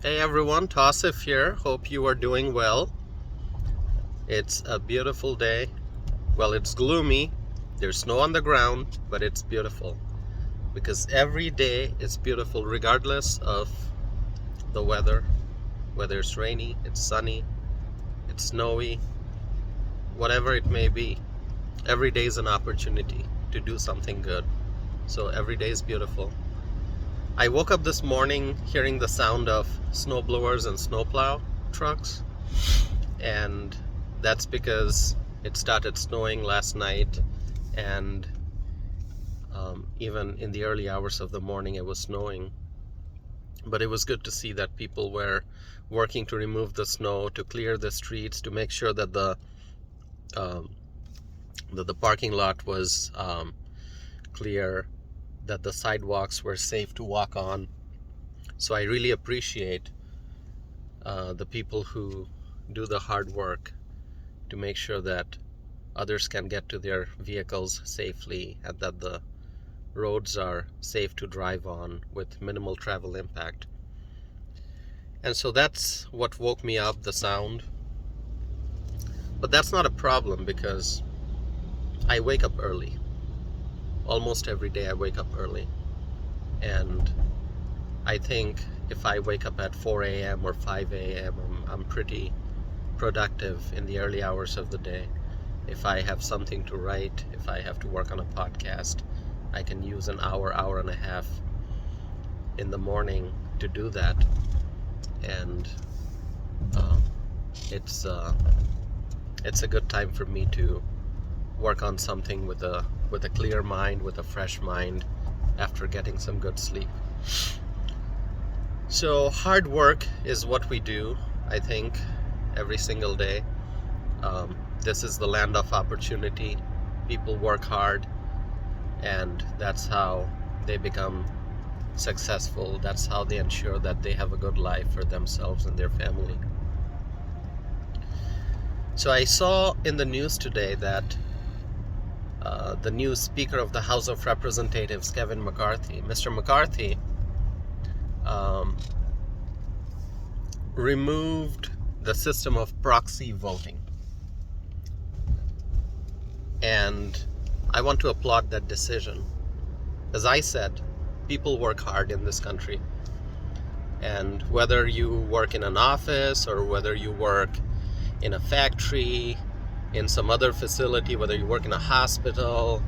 Hey everyone, Tawsif here. Hope you are doing well. It's a beautiful day. Well, it's gloomy. There's snow on the ground, but it's beautiful. Because every day is beautiful regardless of the weather. Whether it's rainy, it's sunny, it's snowy, whatever it may be. Every day is an opportunity to do something good. So every day is beautiful. I woke up this morning hearing the sound of snowblowers and snowplow trucks, and that's because it started snowing last night, and even in the early hours of the morning it was snowing. But it was good to see that people were working to remove the snow, to clear the streets, to make sure that the parking lot was clear, that the sidewalks were safe to walk on. So I really appreciate the people who do the hard work to make sure that others can get to their vehicles safely and that the roads are safe to drive on with minimal travel impact. And so that's what woke me up, the sound. But that's not a problem because I wake up early. Almost every day I wake up early, and I think if I wake up at 4 a.m. or 5 a.m. I'm pretty productive in the early hours of the day. If I have something to write, if I have to work on a podcast, I can use an hour and a half in the morning to do that. And it's a good time for me to work on something with a clear mind, with a fresh mind, after getting some good sleep. So hard work is what we do, I think, every single day. This is the land of opportunity. People work hard, and that's how they become successful. That's how they ensure that they have a good life for themselves and their family. So I saw in the news today that the new Speaker of the House of Representatives, Kevin McCarthy, Mr. McCarthy, removed the system of proxy voting. And I want to applaud that decision. As I said, people work hard in this country. And whether you work in an office or whether you work in a factory, in some other facility, whether you work in a hospital,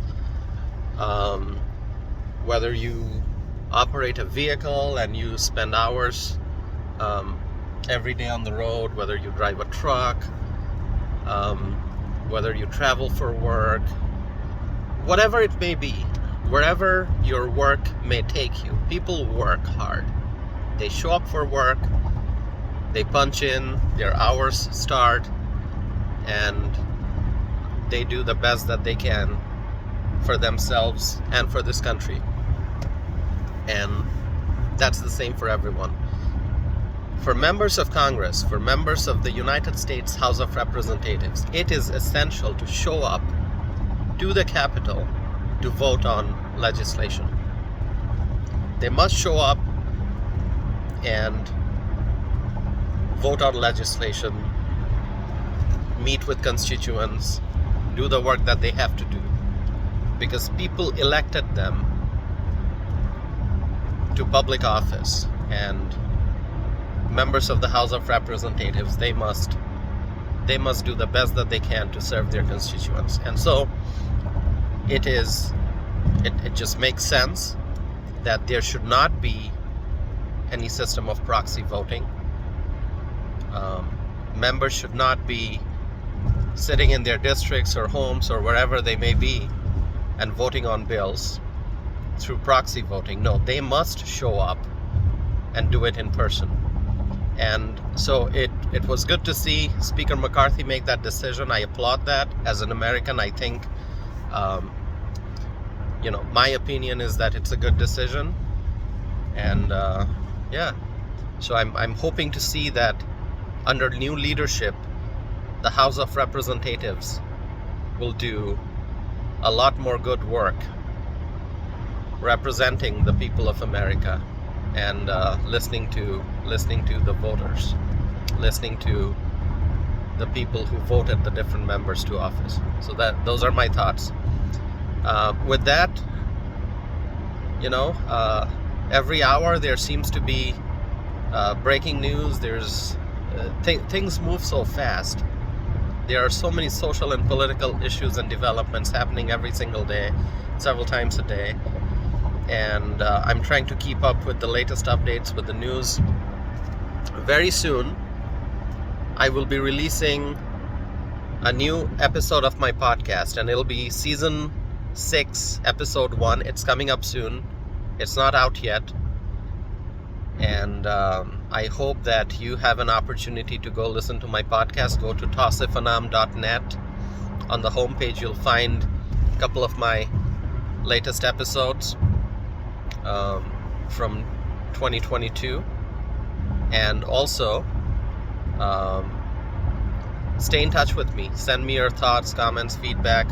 whether you operate a vehicle and you spend hours every day on the road, whether you drive a truck, whether you travel for work, whatever it may be, wherever your work may take you, people work hard. They show up for work, they punch in, their hours start, and they do the best that they can for themselves and for this country. And that's the same for everyone. For members of Congress, for members of the United States House of Representatives, it is essential to show up to the Capitol to vote on legislation. They must show up and vote on legislation, meet with constituents, do the work that they have to do, because people elected them to public office, and members of the House of Representatives, they must do the best that they can to serve their constituents. And so it just makes sense that there should not be any system of proxy voting. Members should not be sitting in their districts or homes or wherever they may be and voting on bills through proxy voting. No, they must show up and do it in person. And so it was good to see Speaker McCarthy make that decision. I applaud that. As an American, I think, my opinion is that it's a good decision. And so I'm hoping to see that under new leadership, the House of Representatives will do a lot more good work representing the people of America and listening to the voters, listening to the people who voted the different members to office. So those are my thoughts. With that, every hour there seems to be breaking news. There's things move so fast. There are so many social and political issues and developments happening every single day, several times a day. And I'm trying to keep up with the latest updates with the news. Very soon, I will be releasing a new episode of my podcast, and it'll be season 6, episode 1. It's coming up soon. It's not out yet. And I hope that you have an opportunity to go listen to my podcast. Go to tawsifanam.net. On the homepage, you'll find a couple of my latest episodes from 2022. And also, stay in touch with me. Send me your thoughts, comments, feedback.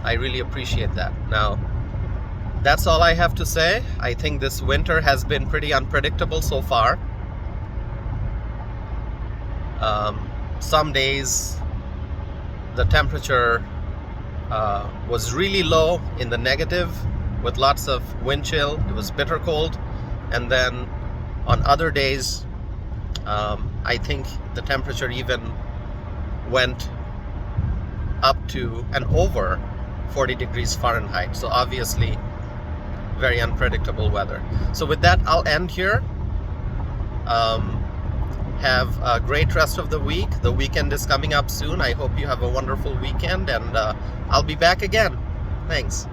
I really appreciate that. Now, that's all I have to say. I think this winter has been pretty unpredictable so far. Some days the temperature was really low in the negative with lots of wind chill. It was bitter cold. And then on other days, I think the temperature even went up to and over 40 degrees Fahrenheit. So obviously, very unpredictable weather. So with that, I'll end here. Have a great rest of the week. The weekend is coming up soon. I hope you have a wonderful weekend, and I'll be back again. Thanks.